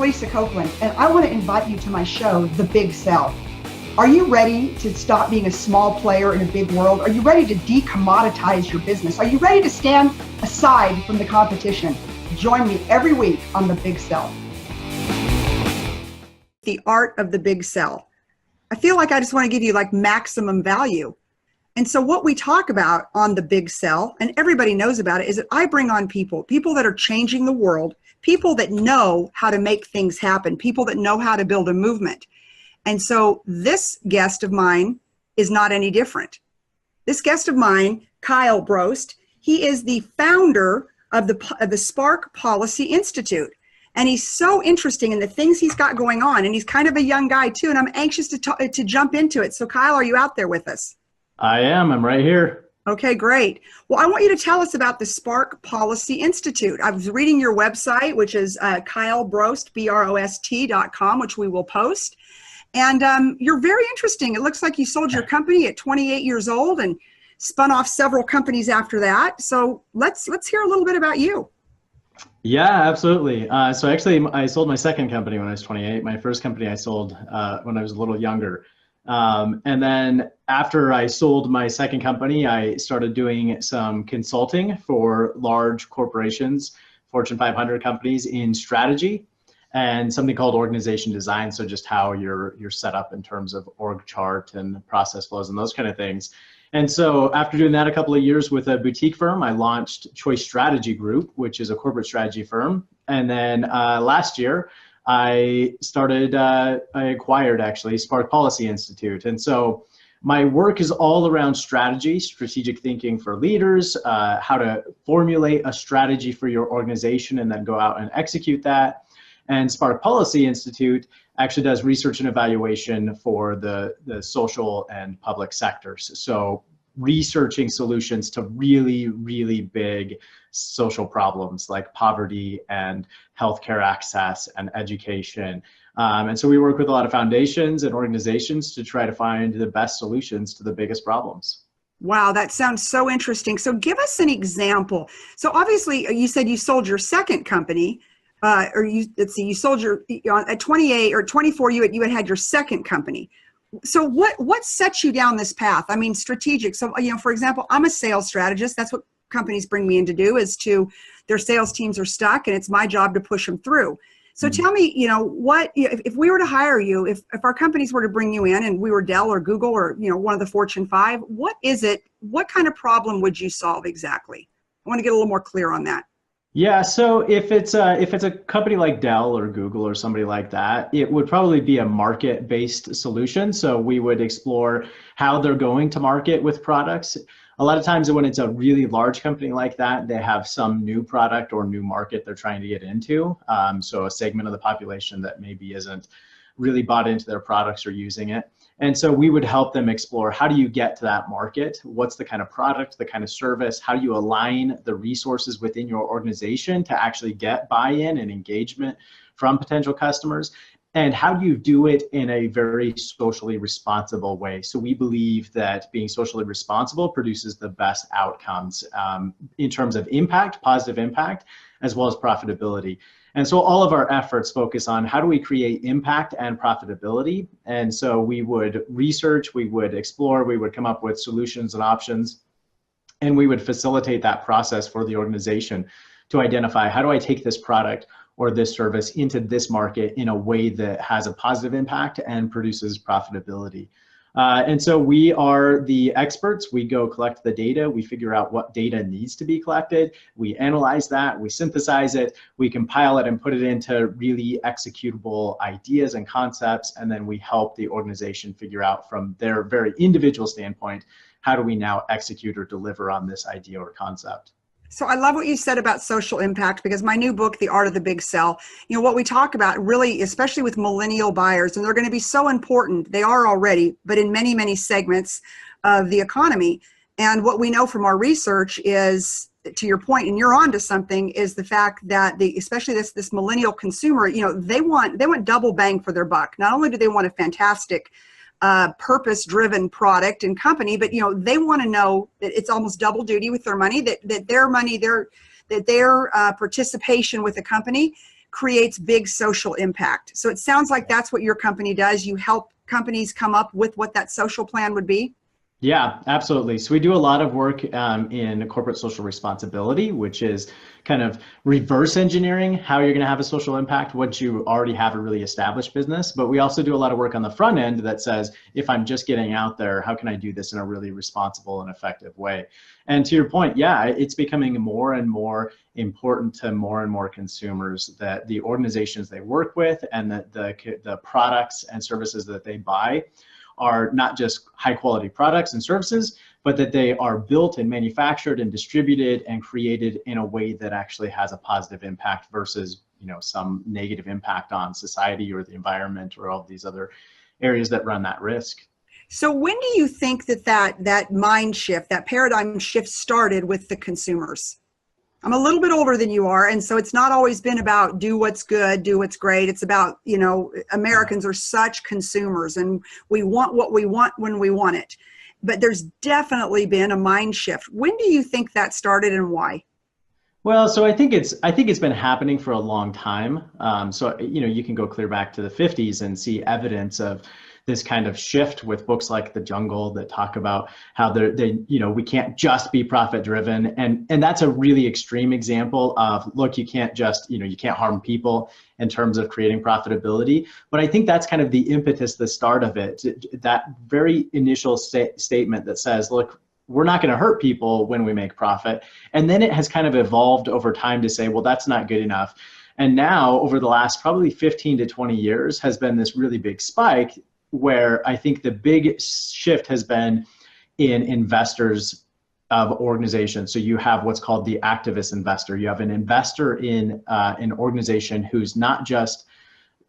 Lisa Copeland, and I want to invite you to my show, The Big Sell. Are you ready to stop being a small player in a big world? Are you ready to decommoditize your business? Are you ready to stand aside from the competition? Join me every week on The Big Sell. The art of the big sell. I feel like I just want to give you like maximum value. And so what we talk about on The Big Sell, and everybody knows about it, is that I bring on people that are changing the world, people that know how to make things happen, people that know how to build a movement. And so this guest of mine is not any different. This guest of mine, Kyle Brost, he is the founder of the Spark Policy Institute. And he's so interesting in the things he's got going on. And he's kind of a young guy too. And I'm anxious to jump into it. So Kyle, are you out there with us? I am. I'm right here. Okay, great. Well, I want you to tell us about the Spark Policy Institute. I was reading your website, which is KyleBrost, BROST.com, which we will post. And you're very interesting. It looks like you sold your company at 28 years old and spun off several companies after that. So let's hear a little bit about you. Yeah, absolutely. So actually, I sold my second company when I was 28. My first company I sold when I was a little younger. And then after I sold my second company, I started doing some consulting for large corporations, Fortune 500 companies in strategy and something called organization design. So just how you're set up in terms of org chart and process flows and those kind of things. And so after doing that a couple of years with a boutique firm, I launched Choice Strategy Group, which is a corporate strategy firm. And then last year, I acquired actually Spark Policy Institute. And so my work is all around strategy, strategic thinking for leaders, how to formulate a strategy for your organization and then go out and execute that. And Spark Policy Institute actually does research and evaluation for the social and public sectors. So researching solutions to really, really big social problems like poverty and healthcare access and education. And so we work with a lot of foundations and organizations to try to find the best solutions to the biggest problems. Wow, that sounds so interesting. So give us an example. So obviously you said you sold your second company, you sold at 28 or 24, you had your second company. So what sets you down this path? I mean, strategic. So, for example, I'm a sales strategist. That's what companies bring me in to do, is their sales teams are stuck and it's my job to push them through. So tell me, if we were to hire you, if our companies were to bring you in and we were Dell or Google or, one of the Fortune 5, what kind of problem would you solve exactly? I want to get a little more clear on that. Yeah, so if it's a company like Dell or Google or somebody like that, it would probably be a market-based solution. So we would explore how they're going to market with products. A lot of times when it's a really large company like that, they have some new product or new market they're trying to get into. So a segment of the population that maybe isn't really bought into their products or using it. And so we would help them explore, how do you get to that market? What's the kind of product, the kind of service? How do you align the resources within your organization to actually get buy-in and engagement from potential customers? And how do you do it in a very socially responsible way? So we believe that being socially responsible produces the best outcomes in terms of impact, positive impact, as well as profitability. And so all of our efforts focus on how do we create impact and profitability. And so we would research, we would explore, we would come up with solutions and options, and we would facilitate that process for the organization to identify, how do I take this product or this service into this market in a way that has a positive impact and produces profitability. And so we are the experts. We go collect the data. We figure out what data needs to be collected. We analyze that. We synthesize it. We compile it and put it into really executable ideas and concepts. And then we help the organization figure out from their very individual standpoint, how do we now execute or deliver on this idea or concept? So I love what you said about social impact, because my new book, The Art of the Big Sell, what we talk about really, especially with millennial buyers, and they're going to be so important, they are already, but in many, many segments of the economy. And what we know from our research is, to your point, and you're onto something, is the fact that especially this millennial consumer, they want double bang for their buck. Not only do they want a fantastic purpose-driven product and company, but they want to know that it's almost double duty with their money, that their participation with the company creates big social impact. So it sounds like that's what your company does. You help companies come up with what that social plan would be. Yeah, absolutely. So we do a lot of work in corporate social responsibility, which is kind of reverse engineering how you're going to have a social impact once you already have a really established business. But we also do a lot of work on the front end that says, if I'm just getting out there, how can I do this in a really responsible and effective way? And to your point, yeah, it's becoming more and more important to more and more consumers that the organizations they work with and that the products and services that they buy are not just high quality products and services, but that they are built and manufactured and distributed and created in a way that actually has a positive impact versus, some negative impact on society or the environment or all of these other areas that run that risk. So when do you think that mind shift, that paradigm shift started with the consumers? I'm a little bit older than you are, and so it's not always been about do what's good, do what's great. It's about, Americans are such consumers, and we want what we want when we want it. But there's definitely been a mind shift. When do you think that started and why? Well, so I think it's been happening for a long time. So you can go clear back to the 50s and see evidence of this kind of shift with books like The Jungle that talk about how we can't just be profit driven, and that's a really extreme example of, look, you can't just you can't harm people in terms of creating profitability. But I think that's kind of the impetus, the start of it, that very initial statement that says, look, we're not going to hurt people when we make profit. And then it has kind of evolved over time to say, well, that's not good enough. And now over the last probably 15 to 20 years has been this really big spike where I think the big shift has been in investors of organizations. So you have what's called the activist investor. You have an investor in an organization who's not just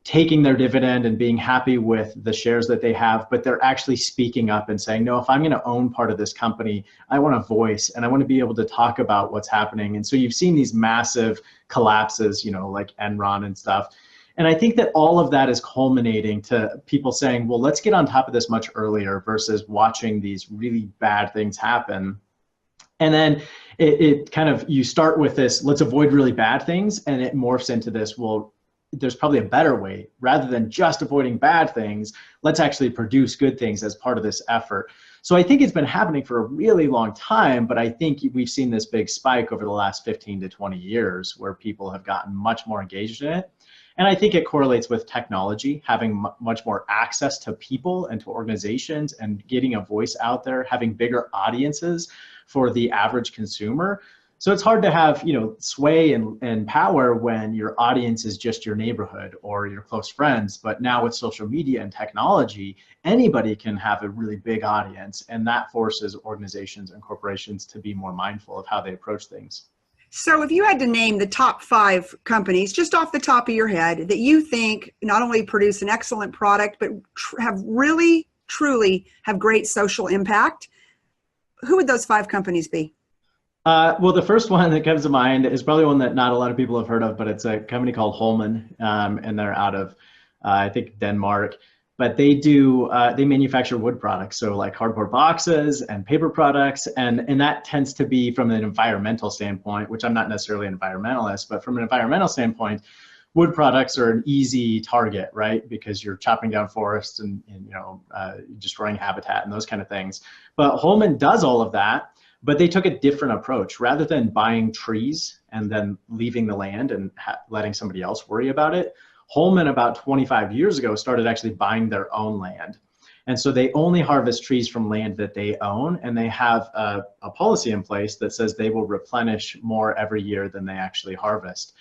taking their dividend and being happy with the shares that they have, but they're actually speaking up and saying, no, if I'm going to own part of this company, I want a voice and I want to be able to talk about what's happening. And so you've seen these massive collapses, like Enron and stuff. And I think that all of that is culminating to people saying, well, let's get on top of this much earlier versus watching these really bad things happen. And then it kind of, you start with this, let's avoid really bad things. And it morphs into this, well, there's probably a better way. Rather than just avoiding bad things, let's actually produce good things as part of this effort. So I think it's been happening for a really long time, but I think we've seen this big spike over the last 15 to 20 years where people have gotten much more engaged in it. And I think it correlates with technology, having much more access to people and to organizations and getting a voice out there, having bigger audiences for the average consumer. So it's hard to have, sway and power when your audience is just your neighborhood or your close friends. But now with social media and technology, anybody can have a really big audience, and that forces organizations and corporations to be more mindful of how they approach things. So if you had to name the top 5 companies just off the top of your head that you think not only produce an excellent product, but have really, truly have great social impact, who would those 5 companies be? Well, the first one that comes to mind is probably one that not a lot of people have heard of, but it's a company called Holmen, and they're out of, I think, Denmark. But they manufacture wood products, so like cardboard boxes and paper products, and that tends to be from an environmental standpoint, which I'm not necessarily an environmentalist, but from an environmental standpoint, wood products are an easy target, right? Because you're chopping down forests and destroying habitat and those kind of things. But Holmen does all of that. But they took a different approach. Rather than buying trees and then leaving the land and letting somebody else worry about it, Holmen about 25 years ago started actually buying their own land. And so they only harvest trees from land that they own, and they have a policy in place that says they will replenish more every year than they actually harvest,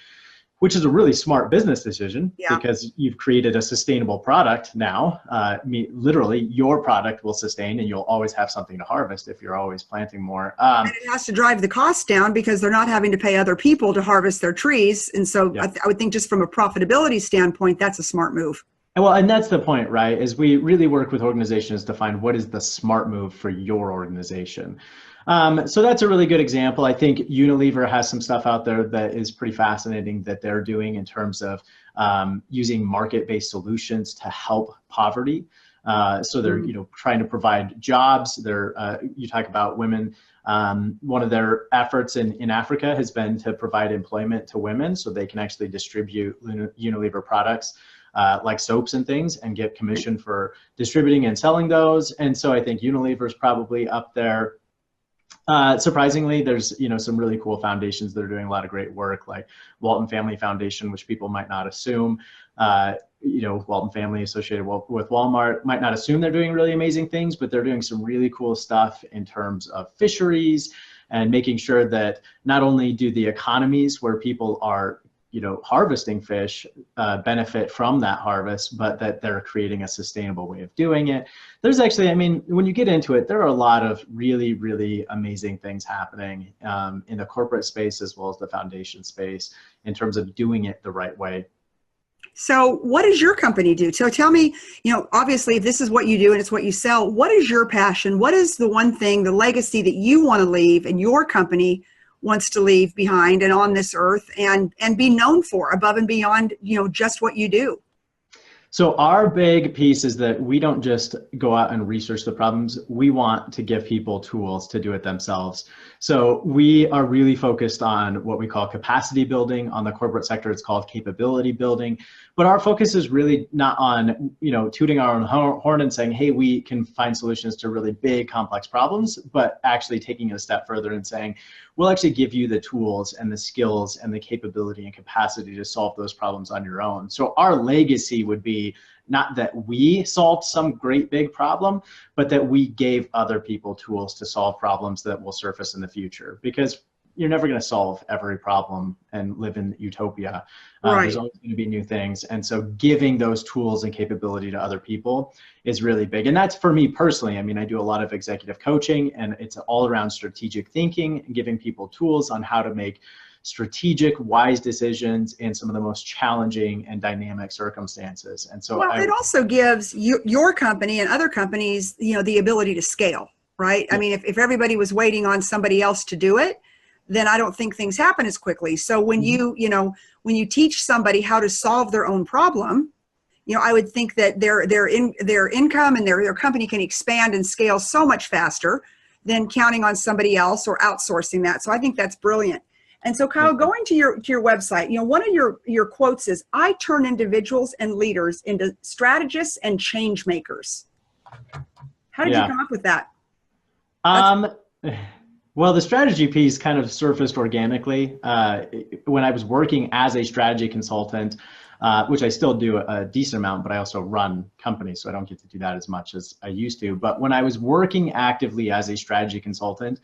which is a really smart business decision. Yeah. Because you've created a sustainable product now. Literally, your product will sustain and you'll always have something to harvest if you're always planting more. And it has to drive the cost down because they're not having to pay other people to harvest their trees. And so yeah. I would think just from a profitability standpoint, that's a smart move. Well, and that's the point, right? Is we really work with organizations to find what is the smart move for your organization. So that's a really good example. I think Unilever has some stuff out there that is pretty fascinating that they're doing in terms of using market-based solutions to help poverty. So they're, you know, trying to provide jobs. They're, you talk about women. One of their efforts in Africa has been to provide employment to women so they can actually distribute Unilever products like soaps and things and get commission for distributing and selling those. And so I think Unilever is probably up there. Surprisingly, there's, you know, some really cool foundations that are doing a lot of great work, like Walton Family Foundation, which people might not assume. You know, Walton Family associated with Walmart might not assume they're doing really amazing things, but they're doing some really cool stuff in terms of fisheries and making sure that not only do the economies where people are, you know, harvesting fish benefit from that harvest, but that they're creating a sustainable way of doing it. There's actually, I mean, when you get into it, there are a lot of really, really amazing things happening in the corporate space as well as the foundation space in terms of doing it the right way. So what does your company do? So tell me, you know, obviously if this is what you do and it's what you sell, what is your passion? What is the one thing, the legacy that you want to leave and your company wants to leave behind and on this earth and be known for above and beyond, you know, just what you do? So our big piece is that we don't just go out and research the problems. We want to give people tools to do it themselves. So we are really focused on what we call capacity building. On the corporate sector, it's called capability building. But our focus is really not on, you know, tooting our own horn and saying, hey, we can find solutions to really big, complex problems, but actually taking it a step further and saying, we'll actually give you the tools and the skills and the capability and capacity to solve those problems on your own. So our legacy would be not that we solved some great big problem, but that we gave other people tools to solve problems that will surface in the future. Because you're never going to solve every problem and live in utopia. Right. There's always going to be new things. And so giving those tools and capability to other people is really big. And that's for me personally. I mean, I do a lot of executive coaching and it's all around strategic thinking and giving people tools on how to make strategic, wise decisions in some of the most challenging and dynamic circumstances. And so it also gives your company and other companies, you know, the ability to scale, right? Yeah. I mean, if everybody was waiting on somebody else to do it, then I don't think things happen as quickly. So when you know, when you teach somebody how to solve their own problem, you know, I would think that their income and their company can expand and scale so much faster than counting on somebody else or outsourcing that. So I think that's brilliant. And so Kyle, going to your website, you know, one of your quotes is, I turn individuals and leaders into strategists and change makers. How did you come up with that? Well, the strategy piece kind of surfaced organically when I was working as a strategy consultant, which I still do a decent amount, but I also run companies, so I don't get to do that as much as I used to. But when I was working actively as a strategy consultant,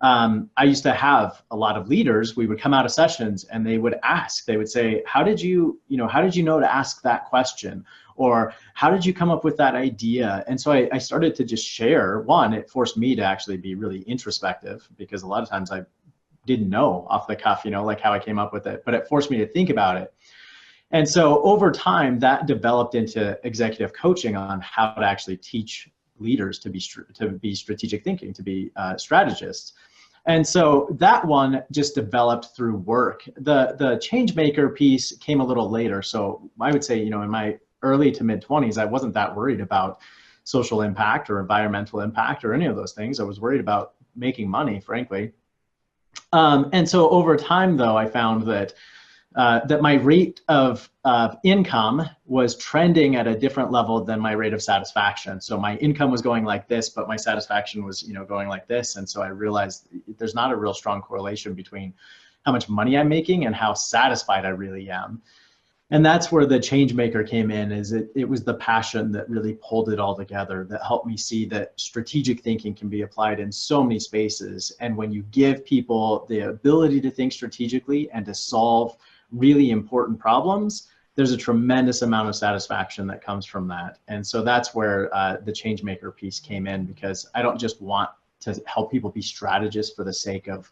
I used to have a lot of leaders. We would come out of sessions and they would ask, they would say, how did you know to ask that question? Or how did you come up with that idea? And so I started to just share. One, it forced me to actually be really introspective because a lot of times I didn't know off the cuff, you know, like how I came up with it, but it forced me to think about it. And so over time that developed into executive coaching on how to actually teach leaders to be strategic thinking, to be strategists. And so that one just developed through work. The change maker piece came a little later. So I would say, you know, in my early to mid 20s, I wasn't that worried about social impact or environmental impact or any of those things. I was worried about making money, frankly. And so over time, though, I found that that my rate of income was trending at a different level than my rate of satisfaction. So my income was going like this, but my satisfaction was, you know, going like this. And so I realized there's not a real strong correlation between how much money I'm making and how satisfied I really am. And that's where the change maker came in, is it was the passion that really pulled it all together, that helped me see that strategic thinking can be applied in so many spaces. And when you give people the ability to think strategically and to solve really important problems, there's a tremendous amount of satisfaction that comes from that. And so that's where the change maker piece came in, because I don't just want to help people be strategists for the sake of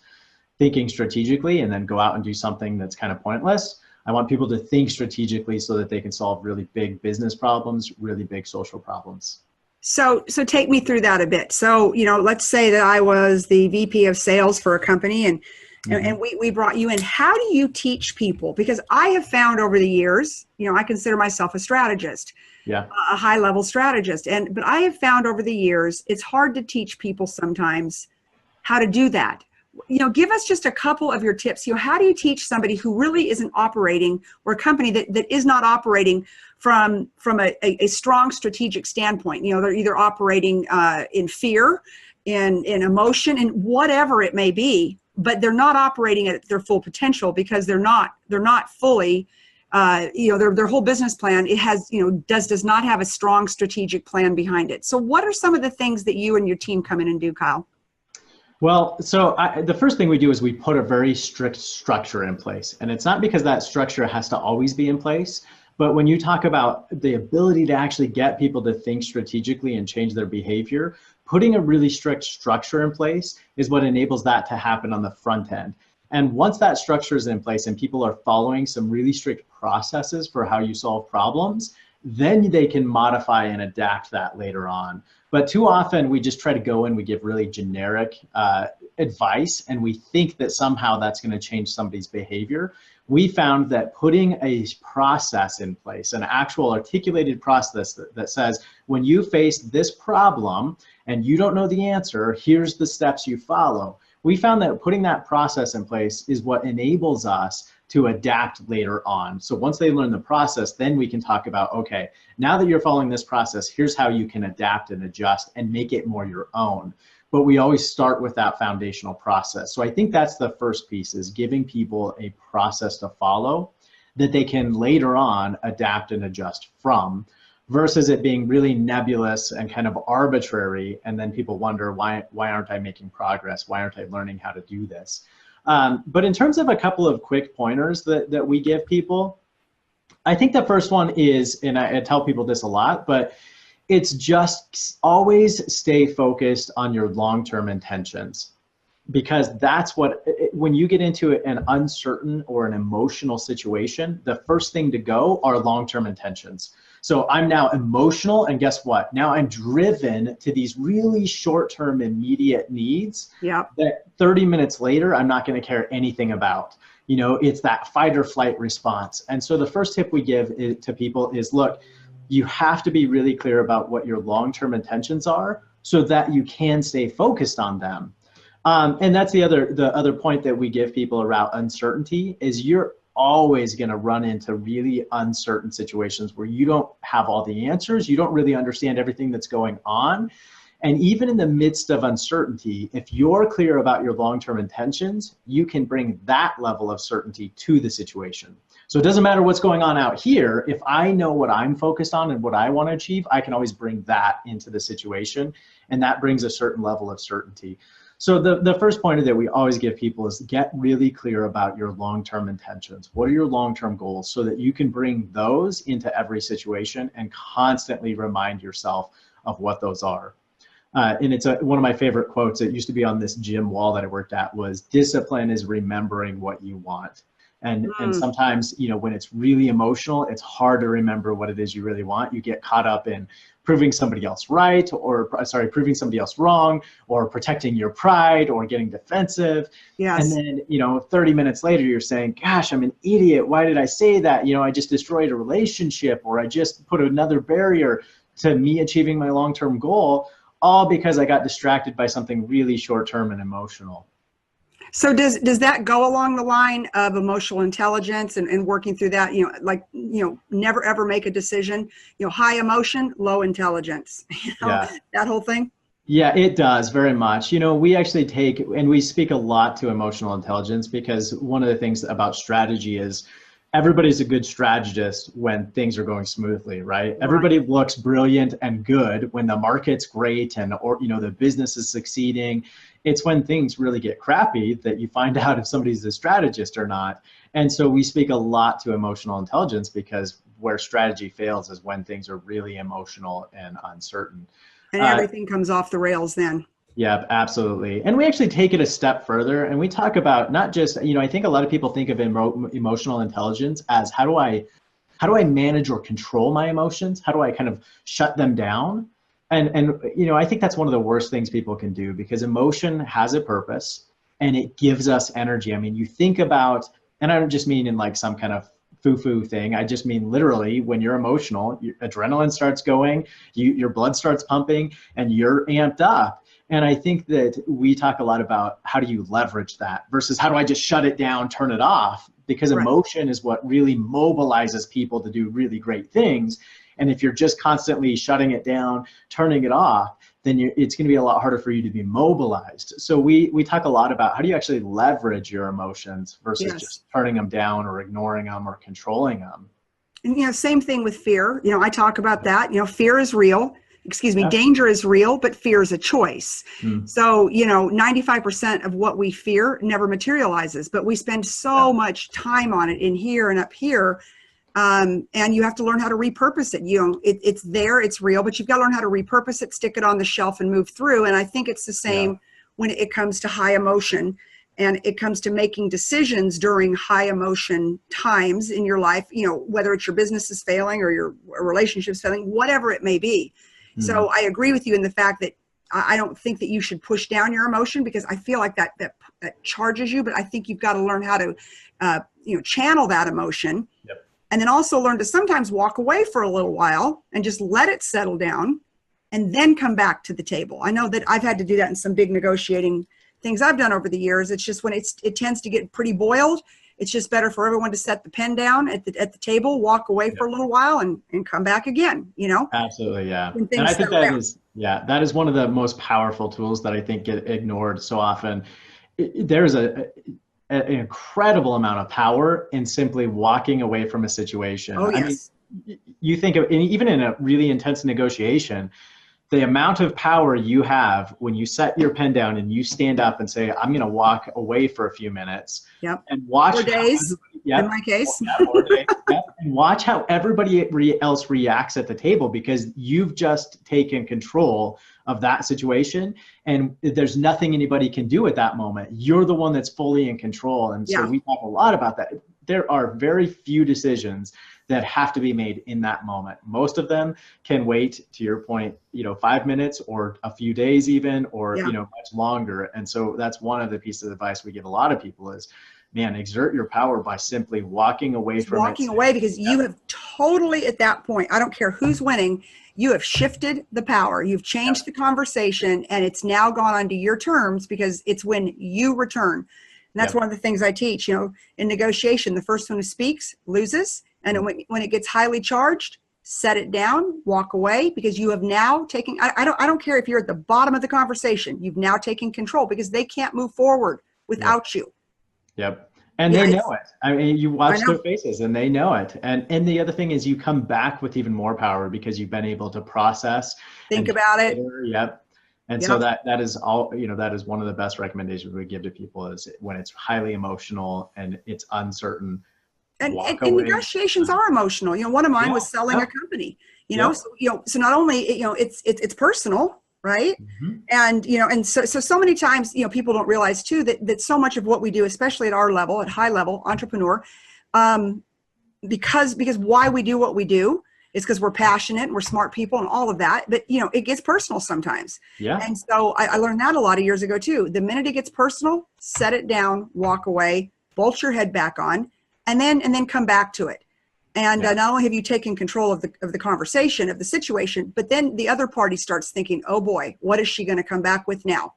thinking strategically and then go out and do something that's kind of pointless. I want people to think strategically so that they can solve really big business problems, really big social problems. So take me through that a bit. So, you know, let's say that I was the VP of sales for a company and and we brought you in. How do you teach people? Because I have found over the years, I consider myself a strategist, Yeah. a high level strategist. But I have found over the years, it's hard to teach people sometimes how to do that. Give us just a couple of your tips. How do you teach somebody who really isn't operating, or a company that is not operating from a strong strategic standpoint? They're either operating in fear, in emotion, and whatever it may be, but they're not operating at their full potential because they're not fully, their whole business plan, it has, does not have a strong strategic plan behind it. So what are some of the things that you and your team come in and do, Kyle? Well, so the first thing we do is we put a very strict structure in place. And it's not because that structure has to always be in place, but when you talk about the ability to actually get people to think strategically and change their behavior, putting a really strict structure in place is what enables that to happen on the front end. And once that structure is in place and people are following some really strict processes for how you solve problems, then they can modify and adapt that later on. But too often we just try to go in, we give really generic advice, and we think that somehow that's going to change somebody's behavior. We found that putting a process in place, an actual articulated process that says, when you face this problem and you don't know the answer, here's the steps you follow. We found that putting that process in place is what enables us to adapt later on. So once they learn the process, then we can talk about, okay, now that you're following this process, here's how you can adapt and adjust and make it more your own. But we always start with that foundational process. So I think that's the first piece, is giving people a process to follow that they can later on adapt and adjust from, versus it being really nebulous and kind of arbitrary. And then people wonder, why aren't I making progress? Why aren't I learning how to do this? But in terms of a couple of quick pointers that we give people, I think the first one is, and I tell people this a lot, but it's just always stay focused on your long-term intentions, because that's what, when you get into an uncertain or an emotional situation, the first thing to go are long-term intentions. So I'm now emotional, and guess what? Now I'm driven to these really short-term immediate needs that 30 minutes later, I'm not going to care anything about. It's that fight or flight response. And so the first tip we give to people is, look, you have to be really clear about what your long-term intentions are so that you can stay focused on them. And that's the other point that we give people around uncertainty, is you're always going to run into really uncertain situations where you don't have all the answers. You don't really understand everything that's going on. And even in the midst of uncertainty, if you're clear about your long-term intentions, you can bring that level of certainty to the situation. So it doesn't matter what's going on out here. If I know what I'm focused on and what I want to achieve, I can always bring that into the situation. And that brings a certain level of certainty. So the first pointer that we always give people is get really clear about your long-term intentions. What are your long-term goals, so that you can bring those into every situation and constantly remind yourself of what those are. And it's one of my favorite quotes. It used to be on this gym wall that I worked at, was, discipline is remembering what you want. And sometimes, when it's really emotional, it's hard to remember what it is you really want. You get caught up in proving somebody else right, or proving somebody else wrong, or protecting your pride, or getting defensive. Yes. And then, 30 minutes later, you're saying, gosh, I'm an idiot. Why did I say that? I just destroyed a relationship, or I just put another barrier to me achieving my long-term goal, all because I got distracted by something really short-term and emotional. So does that go along the line of emotional intelligence and working through that, never ever make a decision, high emotion, low intelligence, Yeah. That whole thing? Yeah, it does very much. We actually take, and we speak a lot to emotional intelligence, because one of the things about strategy is everybody's a good strategist when things are going smoothly, right? Everybody looks brilliant and good when the market's great and, the business is succeeding. It's when things really get crappy that you find out if somebody's a strategist or not. And so we speak a lot to emotional intelligence, because where strategy fails is when things are really emotional and uncertain. And everything comes off the rails then. Yeah, absolutely. And we actually take it a step further, and we talk about not just, I think a lot of people think of emotional intelligence as, how do I manage or control my emotions? How do I kind of shut them down? And I think that's one of the worst things people can do, because emotion has a purpose. and it gives us energy. I mean, you think about, and I don't just mean in like some kind of foo-foo thing. I just mean literally when you're emotional, your adrenaline starts going, your blood starts pumping, and you're amped up. And I think that we talk a lot about how do you leverage that versus how do I just shut it down, turn it off? Because emotion is what really mobilizes people to do really great things. And if you're just constantly shutting it down, turning it off, then it's going to be a lot harder for you to be mobilized. So we talk a lot about how do you actually leverage your emotions versus just turning them down or ignoring them or controlling them. And, you know, same thing with fear. You know, I talk about that. You know, fear is real. Excuse me, danger is real, but fear is a choice. So, you know, 95% of what we fear never materializes, but we spend so much time on it in here and up here. And you have to learn how to repurpose it. You know, it's there, it's real, but you've got to learn how to repurpose it, stick it on the shelf and move through. And I think it's the same when it comes to high emotion and it comes to making decisions during high emotion times in your life, you know, whether it's your business is failing or your relationship's failing, whatever it may be. So I agree with you in the fact that I don't think that you should push down your emotion because I feel like that charges you, but I think you've got to learn how to, you know, channel that emotion. And then also learn to sometimes walk away for a little while and just let it settle down and then come back to the table. I know that I've had to do that in some big negotiating things I've done over the years. It's just when it tends to get pretty boiled, it's just better for everyone to set the pen down at the table, walk away for a little while and come back again, you know? Absolutely, yeah. And I think that is one of the most powerful tools that I think get ignored so often. There's an incredible amount of power in simply walking away from a situation. Oh, yes. I mean, you think of, even in a really intense negotiation, the amount of power you have when you set your pen down and you stand up and say, I'm going to walk away for a few minutes and watch 4 days in my case. And watch how everybody else reacts at the table because you've just taken control of that situation and there's nothing anybody can do at that moment. You're the one that's fully in control. And so we talk a lot about that. There are very few decisions that have to be made in that moment. Most of them can wait, to your point, you know, 5 minutes or a few days even, or, you know, much longer. And so that's one of the pieces of advice we give a lot of people is, man, exert your power by simply walking away from it. Walking away because you have totally, at that point, I don't care who's winning, you have shifted the power. You've changed the conversation and it's now gone onto your terms because it's when you return. And that's one of the things I teach, you know, in negotiation, the first one who speaks loses. And when it gets highly charged, set it down, walk away because you have now taken, I don't care if you're at the bottom of the conversation, you've now taken control because they can't move forward without you. And they know it. I mean, you watch their faces and they know it. And the other thing is you come back with even more power because you've been able to process. Think about it. And so that is all, you know, that is one of the best recommendations we give to people is when it's highly emotional and it's uncertain. And negotiations are emotional. You know, one of mine was selling a company, you know, so not only, you know, it's personal, right? And, you know, and so many times, you know, people don't realize too, that so much of what we do, especially at our level, at high level entrepreneur, because why we do what we do is because we're passionate and we're smart people and all of that. But, you know, it gets personal sometimes. And so I learned that a lot of years ago too. The minute it gets personal, set it down, walk away, bolt your head back on, and then come back to it. And not only have you taken control of the conversation, of the situation, but then the other party starts thinking, oh boy, what is she going to come back with now?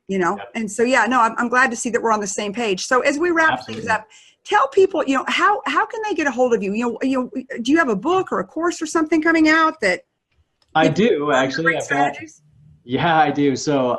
You know? And so, I'm glad to see that we're on the same page. So as we wrap things up, tell people, you know, how can they get a hold of you? You know, do you have a book or a course or something coming out that? I do actually. Yeah, I do. So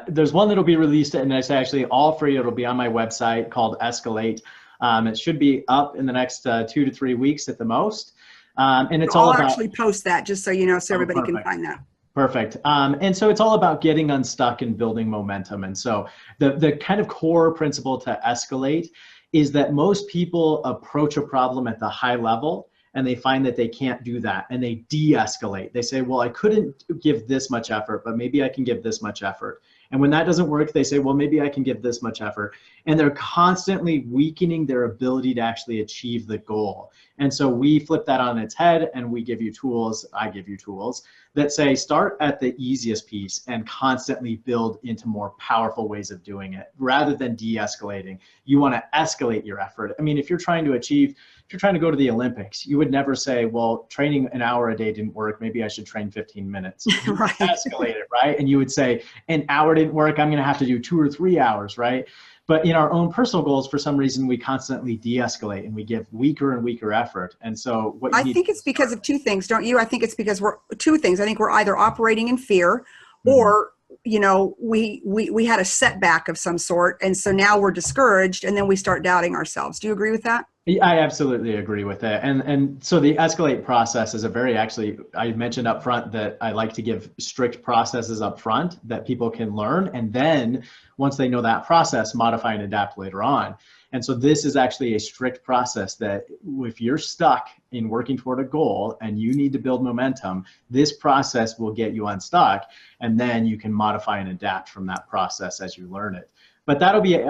there's one that'll be released and it's actually all free. It'll be on my website called Escalate. It should be up in the next 2 to 3 weeks at the most. And it's all about— I'll actually post that just so you know, so everybody can find that. Perfect. And so it's all about getting unstuck and building momentum. And so the kind of core principle to Escalate is that most people approach a problem at the high level and they find that they can't do that and they de-escalate. They say, well, I couldn't give this much effort, but maybe I can give this much effort. And when that doesn't work, they say, well, maybe I can give this much effort. And they're constantly weakening their ability to actually achieve the goal. And so we flip that on its head, and we give you tools, I give you tools that say start at the easiest piece and constantly build into more powerful ways of doing it rather than de-escalating. You want to escalate your effort. I mean, if you're trying to go to the Olympics, you would never say, well, training an hour a day didn't work. Maybe I should train 15 minutes. You Right. escalate it, right? And you would say, an hour didn't work. I'm going to have to do 2 or 3 hours, right? But in our own personal goals, for some reason, we constantly de-escalate and we give weaker and weaker effort. And so what you I think it's because of two things, don't you? I think it's because we're two things. I think we're either operating in fear, or we had a setback of some sort, and so now we're discouraged, and then we start doubting ourselves. Do you agree with that? I absolutely agree with it. And so the escalate process is I mentioned up front that I like to give strict processes up front that people can learn. And then once they know that process, modify and adapt later on. And so this is actually a strict process that if you're stuck in working toward a goal and you need to build momentum, this process will get you unstuck. And then you can modify and adapt from that process as you learn it. But that'll be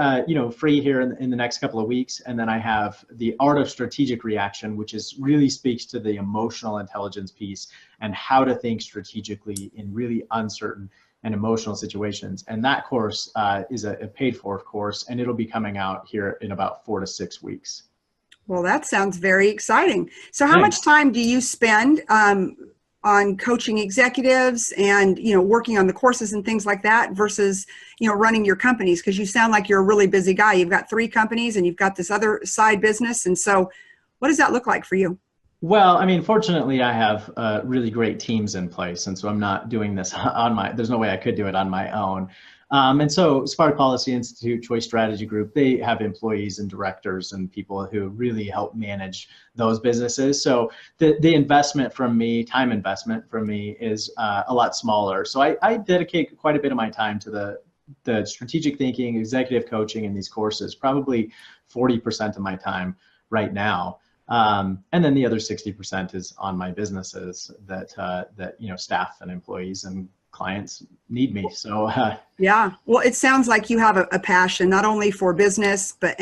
free here in the next couple of weeks. And then I have the art of strategic reaction, which really speaks to the emotional intelligence piece and how to think strategically in really uncertain and emotional situations. And that course is a paid for course, and it'll be coming out here in about 4 to 6 weeks. Well, that sounds very exciting. So how much time do you spend on coaching executives and, working on the courses and things like that versus, running your companies? Because you sound like you're a really busy guy. You've got 3 companies and you've got this other side business. And so what does that look like for you? Well, I mean, fortunately, I have really great teams in place. And so I'm not doing this there's no way I could do it on my own. And so Spark Policy Institute, Choice Strategy Group, they have employees and directors and people who really help manage those businesses. So the investment from me, time investment from me is a lot smaller. So I dedicate quite a bit of my time to the strategic thinking, executive coaching, and these courses, probably 40% of my time right now. And then the other 60% is on my businesses that staff and employees and clients need me. So yeah, well, it sounds like you have a passion not only for business but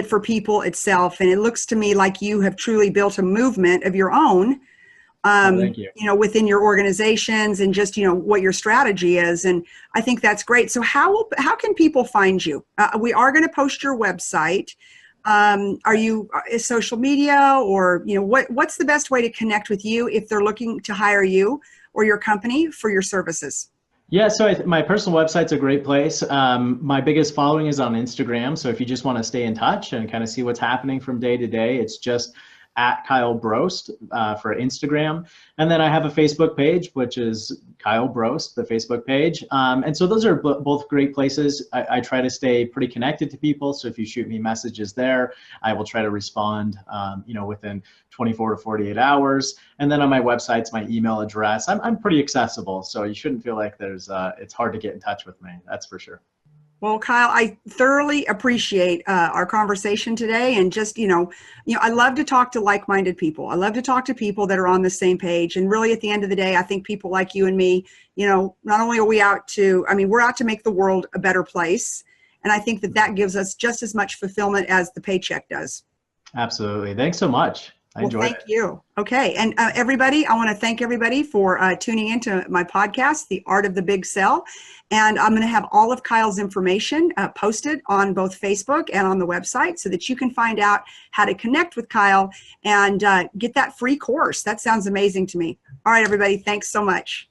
for people itself, and it looks to me like you have truly built a movement of your own. Thank you. Within your organizations and just what your strategy is, and I think that's great. So how can people find you? We are going to post your website. Are you social media, or what's the best way to connect with you if they're looking to hire you or your company for your services? Yeah, so my personal website's a great place. My biggest following is on Instagram. So if you just want to stay in touch and kind of see what's happening from day to day, it's just at Kyle Brost for Instagram. And then I have a Facebook page, which is Kyle Brost, the Facebook page. And so those are both great places. I try to stay pretty connected to people. So if you shoot me messages there, I will try to respond, within 24 to 48 hours. And then on my website's my email address. I'm pretty accessible. So you shouldn't feel like it's hard to get in touch with me. That's for sure. Well, Kyle, I thoroughly appreciate our conversation today. And just, I love to talk to like-minded people. I love to talk to people that are on the same page. And really, at the end of the day, I think people like you and me, not only are we're out to make the world a better place. And I think that gives us just as much fulfillment as the paycheck does. Absolutely. Thanks so much. I enjoyed it. Thank you. Okay. And everybody, I want to thank everybody for tuning into my podcast, The Art of the Big Sell. And I'm going to have all of Kyle's information posted on both Facebook and on the website so that you can find out how to connect with Kyle and get that free course. That sounds amazing to me. All right, everybody. Thanks so much.